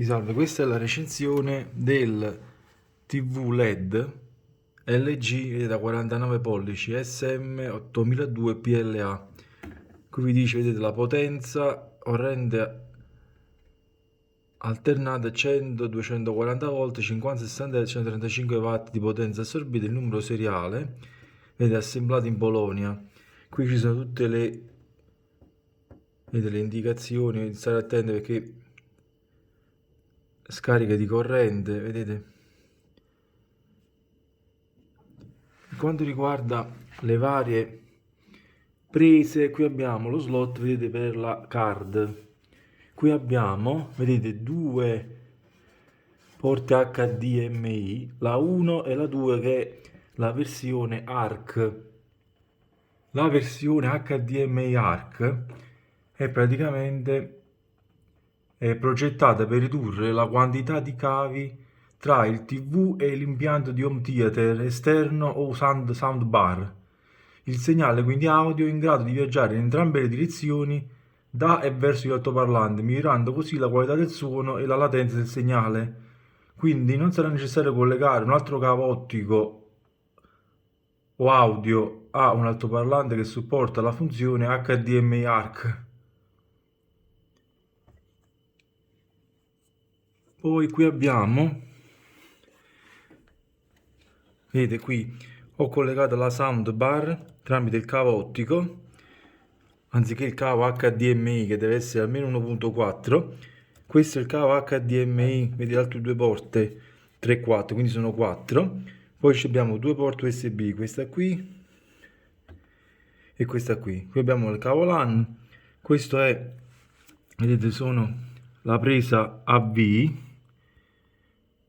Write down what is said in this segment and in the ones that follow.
Salve, questa è la recensione del TV LED LG da 49 pollici SM8002 PLA. Qui vi dice, vedete, la potenza corrente alternata 100-240 volt, 50-60 135 watt di potenza assorbita, il numero seriale, vedete, assemblato in Polonia. Qui ci sono tutte vedete, le indicazioni, di stare attenti perché scarica di corrente, vedete. Per quanto riguarda le varie prese, qui abbiamo lo slot, vedete, per la card. Qui abbiamo, vedete, due porte HDMI, la 1 e la 2, che è la versione ARC. La versione HDMI ARC è praticamente progettata per ridurre la quantità di cavi tra il TV e l'impianto di home theater esterno o soundbar. Il segnale quindi audio è in grado di viaggiare in entrambe le direzioni da e verso gli altoparlanti, migliorando così la qualità del suono e la latenza del segnale. Quindi non sarà necessario collegare un altro cavo ottico o audio a un altoparlante che supporta la funzione HDMI ARC. Poi qui abbiamo, vedete, qui ho collegato la soundbar tramite il cavo ottico anziché il cavo HDMI che deve essere almeno 1.4. Questo è il cavo HDMI, vedete, le altre due porte 3-4, quindi sono 4. Poi abbiamo due porte USB, questa qui e questa qui. Qui abbiamo il cavo LAN. Questo è, vedete, sono la presa AV,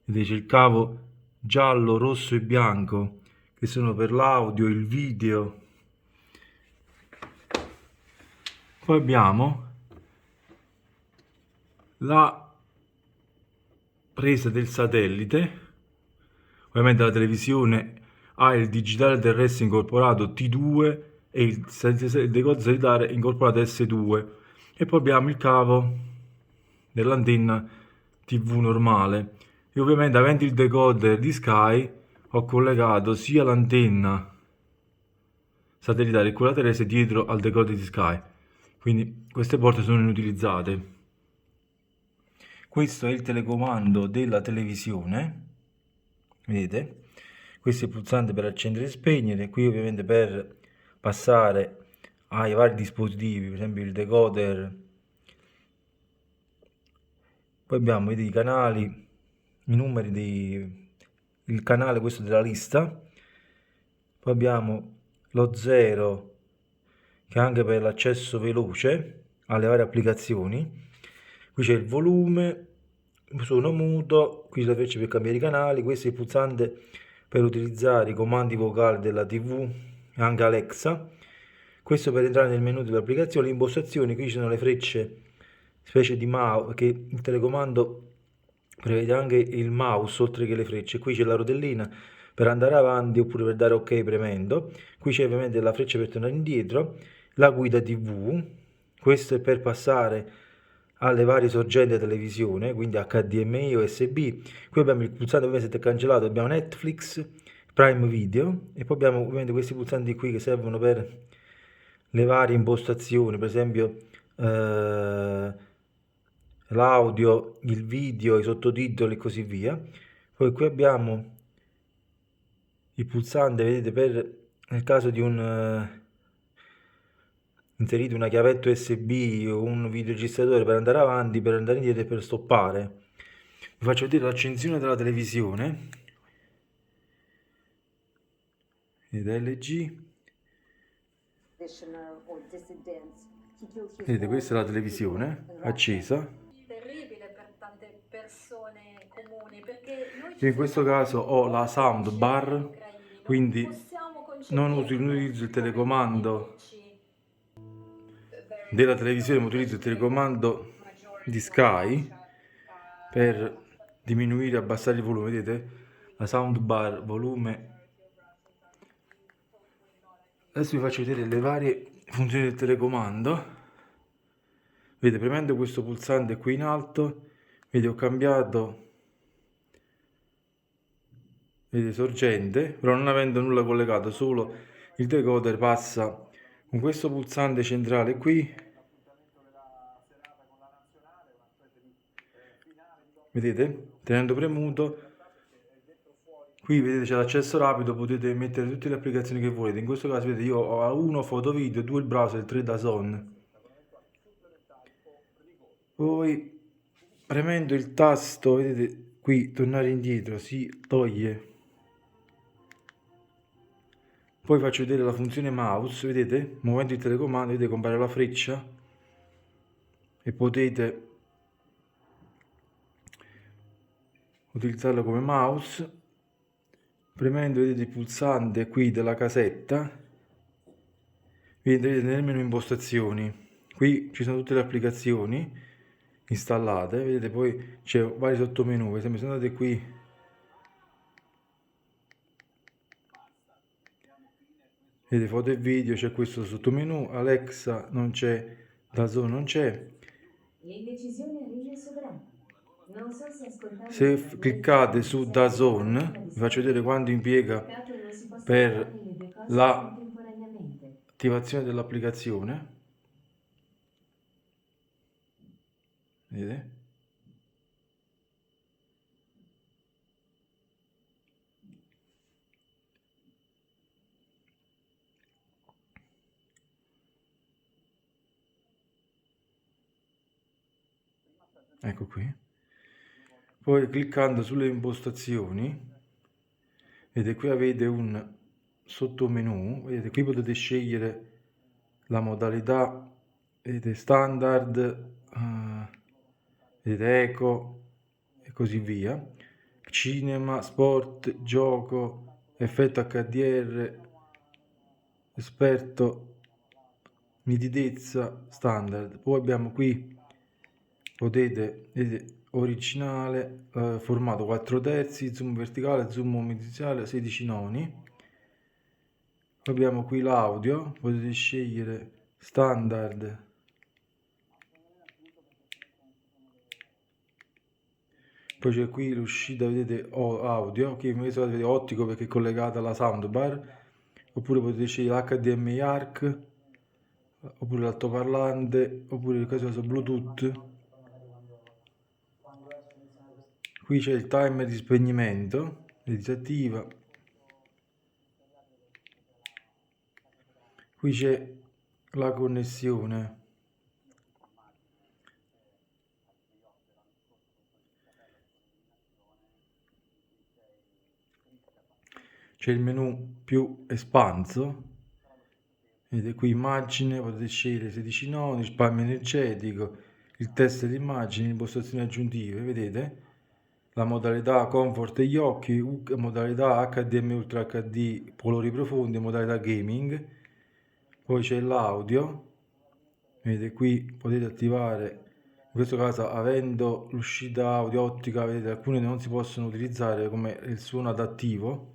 vedete, c'è il cavo giallo, rosso e bianco che sono per l'audio, il video. Poi abbiamo la presa del satellite, ovviamente la televisione ha il digitale terrestre incorporato T2 e il decoder satellitare incorporato S2, e poi abbiamo il cavo dell'antenna TV normale. E ovviamente, avendo il decoder di Sky, ho collegato sia l'antenna satellitare che quella terrestre dietro al decoder di Sky, quindi queste porte sono inutilizzate. Questo è il telecomando della televisione, vedete? Questo è il pulsante per accendere e spegnere, qui ovviamente per passare ai vari dispositivi, per esempio il decoder. Poi abbiamo, vedete, i canali, i numeri il canale questo della lista. Poi abbiamo lo 0, che è anche per l'accesso veloce alle varie applicazioni. Qui c'è il volume, suono muto, qui c'è la freccia per cambiare i canali, questo è il pulsante per utilizzare i comandi vocali della TV e anche Alexa. Questo per entrare nel menu dell'applicazione, le impostazioni, qui ci sono le frecce, specie di mouse, che il telecomando prevede anche il mouse oltre che le frecce. Qui c'è la rotellina per andare avanti oppure per dare ok premendo. Qui c'è ovviamente la freccia per tornare indietro, la guida TV, questo è per passare alle varie sorgenti della televisione, quindi HDMI o USB. Qui abbiamo il pulsante, ovviamente se è cancellato, abbiamo Netflix, Prime Video, e poi abbiamo ovviamente questi pulsanti qui che servono per le varie impostazioni, per esempio l'audio, il video, i sottotitoli e così via. Poi qui abbiamo il pulsante, vedete, per nel caso di inserite una chiavetta USB o un videoregistratore per andare avanti, per andare indietro e per stoppare. Vi faccio vedere l'accensione della televisione. Vedete, LG. Vedete, questa è la televisione accesa. Terribile per tante persone comuni, perché noi Io in questo caso ho la soundbar, quindi non utilizzo il telecomando della televisione, ma utilizzo il telecomando di Sky per diminuire e abbassare il volume. Vedete, la soundbar, volume. Adesso vi faccio vedere le varie funzioni del telecomando. Vedete, premendo questo pulsante qui in alto, Vedi, ho cambiato, vedi, sorgente, però non avendo nulla collegato, solo il decoder passa con questo pulsante centrale qui, vedete? Tenendo premuto, qui vedete c'è l'accesso rapido, potete mettere tutte le applicazioni che volete. In questo caso vedete io ho 1 foto video, 2 il browser, 3 DAZN. Poi premendo il tasto, vedete qui tornare indietro, si toglie. Poi faccio vedere la funzione mouse, vedete? Muovendo il telecomando, vedete compare la freccia e potete utilizzarlo come mouse. Premendo, vedete il pulsante qui della casetta, vedete nel menu impostazioni. Qui ci sono tutte le applicazioni installate, vedete poi c'è vari sottomenu, per esempio se andate qui, vedete foto e video, c'è questo sottomenu, Alexa non c'è, DAZN non c'è. L'indecisione arriva sovrana. Non so se ascoltare. Se cliccate su DAZN, vi faccio vedere quanto impiega per l'attivazione dell'applicazione. Vedete? Ecco qui. Poi cliccando sulle impostazioni, vedete qui avete un sottomenu, vedete qui potete scegliere la modalità, vedete standard, vedete eco e così via, cinema, sport, gioco, effetto HDR, esperto, nitidezza, standard. Poi abbiamo qui, vedete originale, formato 4 terzi, zoom verticale, zoom orizzontale, 16 noni. Abbiamo qui l'audio, potete scegliere standard, poi c'è qui l'uscita, vedete audio, che in questo caso vedete ottico perché è collegata alla soundbar, oppure potete scegliere l'HDMI ARC, oppure l'altoparlante, oppure in questo caso Bluetooth. Qui c'è il timer di spegnimento, disattiva. Qui c'è la connessione. C'è il menu più espanso, vedete qui immagine, potete scegliere 16 nodi, risparmio energetico, il test di immagini, impostazioni aggiuntive, vedete? La modalità comfort degli occhi, modalità HDMI Ultra HD, colori profondi, modalità gaming. Poi c'è l'audio, vedete qui potete attivare, in questo caso avendo l'uscita audio ottica, vedete alcune non si possono utilizzare come il suono adattivo,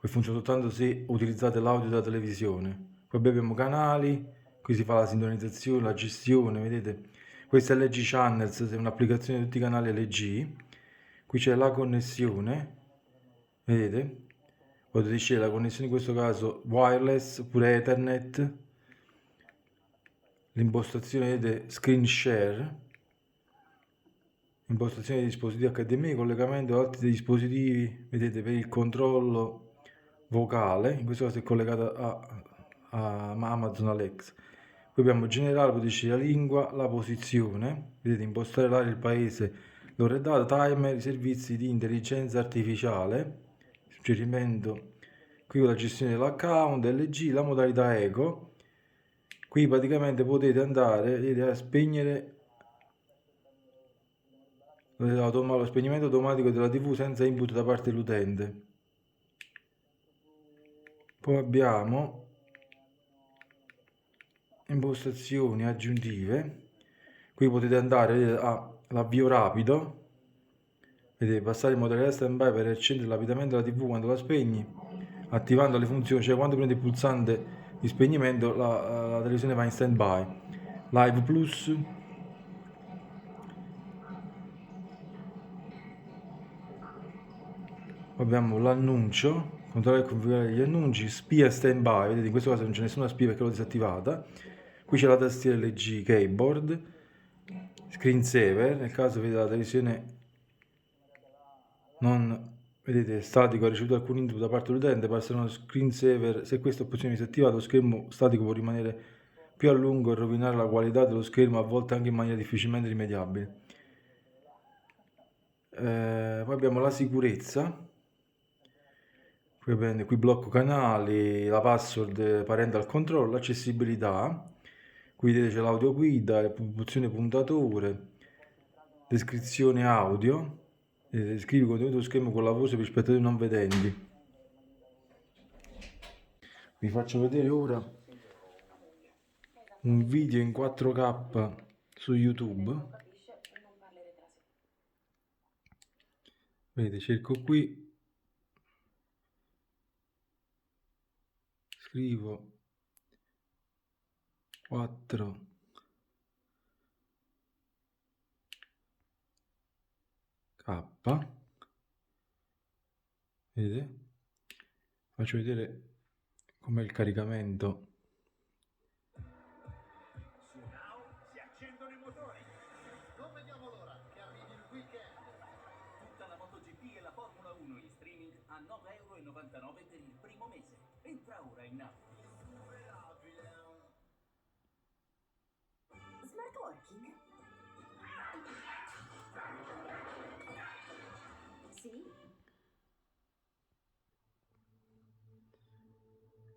che funziona soltanto se utilizzate l'audio della televisione. Poi abbiamo canali, qui si fa la sintonizzazione, la gestione, vedete? Questa è LG Channels, è un'applicazione di tutti i canali LG. Qui c'è la connessione, vedete? Potete scegliere la connessione in questo caso wireless oppure Ethernet. L'impostazione, vedete, screen share, impostazione dei dispositivi HDMI, collegamento ad altri dispositivi, vedete, per il controllo vocale, in questo caso è collegata a Amazon Alexa. Poi abbiamo generale, potete scegliere la lingua, la posizione, vedete, impostare l'area, il paese, l'ora e data, timer, i servizi di intelligenza artificiale, suggerimento, qui la gestione dell'account, LG, la modalità eco. Qui praticamente potete andare, vedete, a spegnere lo spegnimento automatico della TV senza input da parte dell'utente. Poi abbiamo impostazioni aggiuntive, qui potete andare all'avvio rapido, vedete, passare in modalità standby per accendere rapidamente la TV quando la spegni, attivando le funzioni, cioè quando prende il pulsante di spegnimento la televisione va in standby. Live Plus, Abbiamo l'annuncio, controllare e configurare gli annunci, spia stand by, vedete in questo caso non c'è nessuna spia perché l'ho disattivata. Qui c'è la tastiera LG keyboard, screensaver, nel caso vedete la televisione non vedete statico ha ricevuto alcun input da parte dell'utente, basta uno screensaver, se questa opzione è disattivata lo schermo statico può rimanere più a lungo e rovinare la qualità dello schermo, a volte anche in maniera difficilmente rimediabile. Poi abbiamo la sicurezza. Qui blocco canali, la password parental control, l'accessibilità, qui vedete c'è l'audio guida, opzione puntatore, descrizione audio, descrivi il contenuto dello schermo con la voce per spettatori non vedenti. Vi faccio vedere ora un video in 4K su YouTube. Vedete, cerco qui. Scrivo 4K, vedete? Faccio vedere com'è il caricamento. Si accendono i motori. Non vediamo l'ora che arrivi il weekend. Tutta la MotoGP e la Formula 1 in streaming a 9,99 € per il primo mese. Entra ora in app. Smart working? Sì.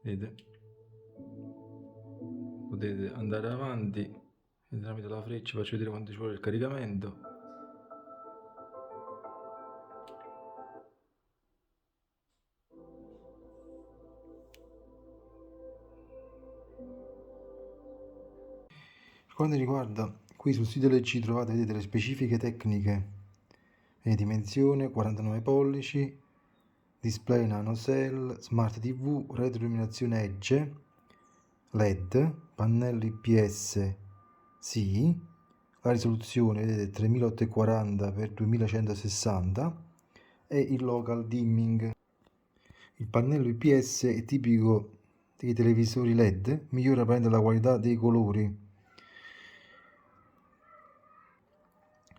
Vedete? Potete andare avanti e tramite la freccia faccio vedere quanto ci vuole il caricamento. Per quanto riguarda qui sul sito LG trovate, vedete, le specifiche tecniche, dimensione 49 pollici, display nanocell, smart TV, retroilluminazione Edge, LED, pannello IPS, sì, la risoluzione vedete 3840x2160 e il local dimming. Il pannello IPS è tipico dei televisori LED, migliora la qualità dei colori.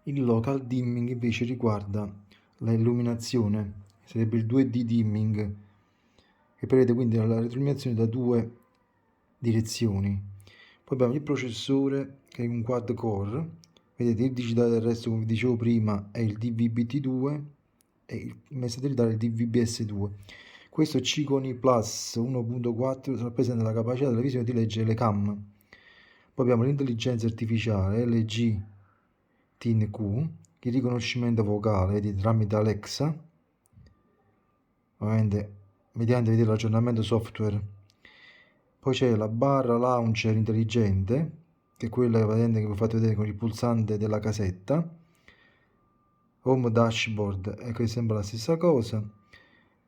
Il local dimming invece riguarda l'illuminazione, sarebbe il 2D dimming, che prevede quindi la retroilluminazione da due direzioni. Poi abbiamo il processore che è un quad core, vedete il digitale del resto come vi dicevo prima è il DVB-T2 e il satellitare è il DVB-S2. Questo C-Kony Plus 1.4 rappresenta la capacità della visione di leggere le cam. Poi abbiamo l'intelligenza artificiale LG TNQ, il riconoscimento vocale tramite Alexa, ovviamente mediante vedere l'aggiornamento software. Poi c'è la barra launcher intelligente, che è quella che vi ho fatto vedere con il pulsante della casetta. Home dashboard, ecco, sembra la stessa cosa.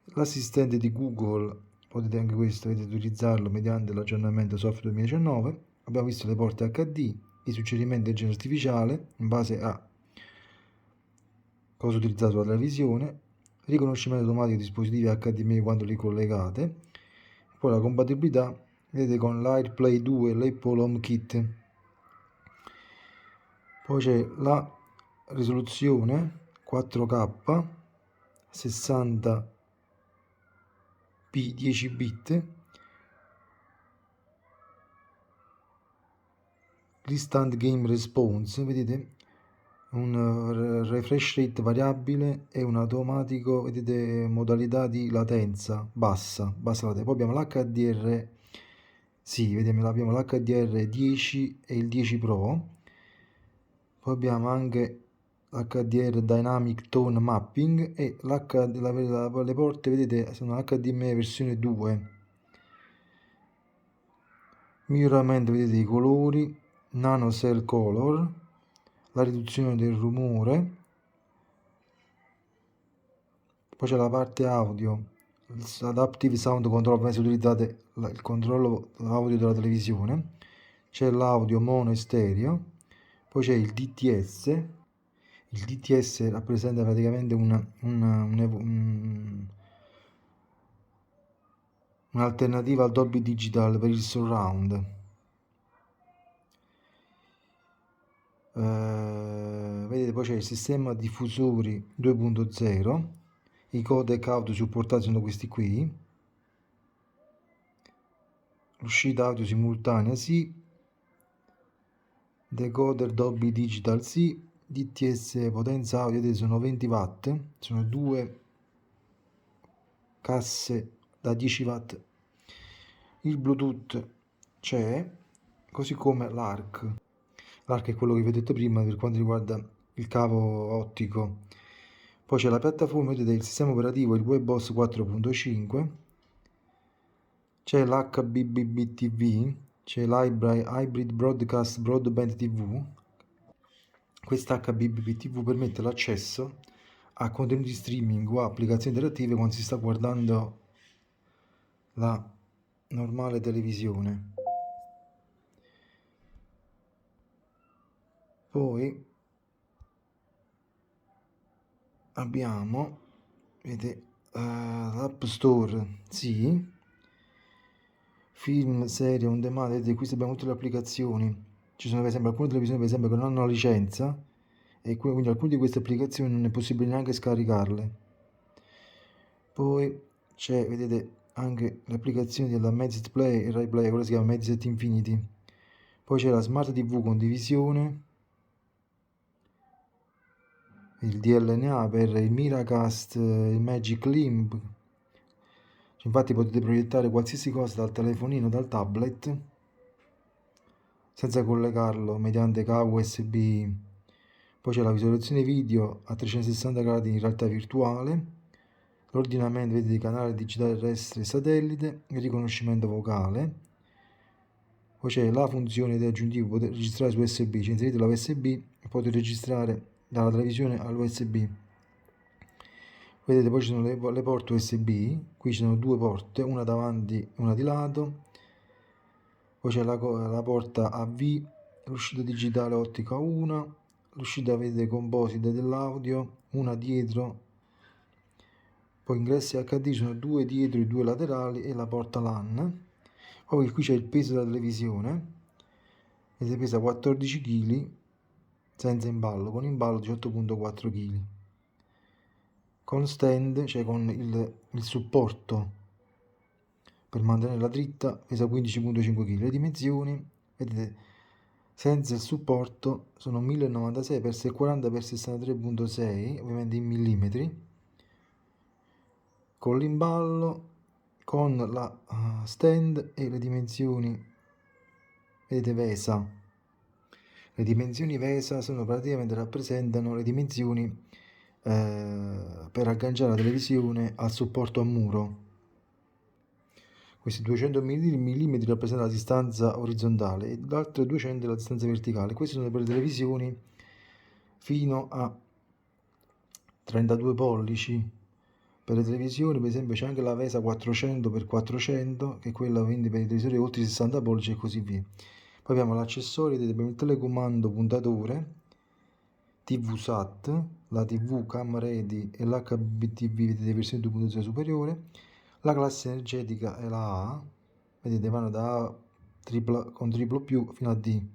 L'assistente di Google, potete anche questo utilizzarlo mediante l'aggiornamento software 2019. Abbiamo visto le porte HD, i suggerimenti di intelligenza artificiale in base a cosa utilizzate sulla televisione, riconoscimento automatico di dispositivi HDMI quando li collegate, poi la compatibilità, vedete, con l'AirPlay 2 e l'Apple HomeKit. Poi c'è la risoluzione 4K 60p 10 bit, l'instant game response, vedete, un refresh rate variabile e un automatico, vedete, modalità di latenza bassa latenza. Poi abbiamo l'HDR, sì, vediamo, abbiamo l'HDR 10 e il 10 Pro. Poi abbiamo anche l'HDR Dynamic Tone Mapping e le porte, vedete, sono HDMI versione 2. Miglioramento, vedete, dei colori, Nano Cell Color, la riduzione del rumore. Poi c'è la parte audio, l'Adaptive Sound Control, se utilizzate il controllo audio della televisione. C'è l'audio mono e stereo. Poi c'è il DTS, Il DTS rappresenta praticamente un'alternativa al Dolby Digital per il surround. Vedete, poi c'è il sistema diffusori 2.0, i codec audio supportati sono questi qui, l'uscita audio simultanea sì, decoder Dolby Digital sì, DTS potenza audio, vedete sono 20 watt, sono due casse da 10 watt, il Bluetooth c'è, così come l'ARC. L'ARC è quello che vi ho detto prima per quanto riguarda il cavo ottico. Poi c'è la piattaforma, vedete il sistema operativo, il WebOS 4.5, c'è l'HBBTV, c'è l'Hybrid Broadcast Broadband TV. Questa HBBTV permette l'accesso a contenuti streaming o applicazioni interattive quando si sta guardando la normale televisione. Poi abbiamo, vedete, l'App Store, sì, film, serie, on demand, vedete, qui abbiamo tutte le applicazioni. Ci sono per esempio alcune televisioni per esempio che non hanno la licenza e quindi alcune di queste applicazioni non è possibile neanche scaricarle. Poi c'è, vedete, anche le applicazioni della Mediaset Play e Rai Play, quella si chiama Mediaset Infinity. Poi c'è la Smart TV condivisione, il DLNA per il Miracast, il Magic Limb. Infatti potete proiettare qualsiasi cosa dal telefonino, dal tablet, senza collegarlo mediante cavo USB. Poi c'è la visualizzazione video a 360 gradi in realtà virtuale, l'ordinamento, vedete, di canale digitale terrestre e satellite, il riconoscimento vocale. Poi c'è la funzione di aggiuntivo, potete registrare su USB, ci inserite la USB e potete registrare dalla televisione all'USB. Vedete, poi ci sono le porte USB, qui ci sono due porte, una davanti e una di lato. Poi c'è la porta AV, l'uscita digitale ottica 1, l'uscita, vedete, composite dell'audio, una dietro. Poi ingressi HD sono due dietro e due laterali e la porta LAN. Poi qui c'è il peso della televisione, vedete, pesa 14 kg senza imballo, con imballo 18,4 kg. Con stand, cioè con il supporto per mantenerla dritta, pesa 15,5 kg. Le dimensioni, vedete, senza il supporto sono 1096 x 640 x 63,6, ovviamente in millimetri. Con l'imballo, con la stand e le dimensioni, vedete, VESA. Le dimensioni VESA sono praticamente, rappresentano le dimensioni per agganciare la televisione al supporto a muro. Questi 200 mm rappresentano la distanza orizzontale e l'altro 200 la distanza verticale. Questi sono per le televisioni fino a 32 pollici. Per le televisioni, per esempio, c'è anche la VESA 400x400, che è quella quindi per i televisori oltre i 60 pollici e così via. Poi abbiamo l'accessorio, abbiamo il telecomando puntatore, TV SAT, la TV Cam Ready e l'HBTV, vedete, versione 2.0 superiore. La classe energetica è la A, vedete, vanno da A con triplo più fino a D.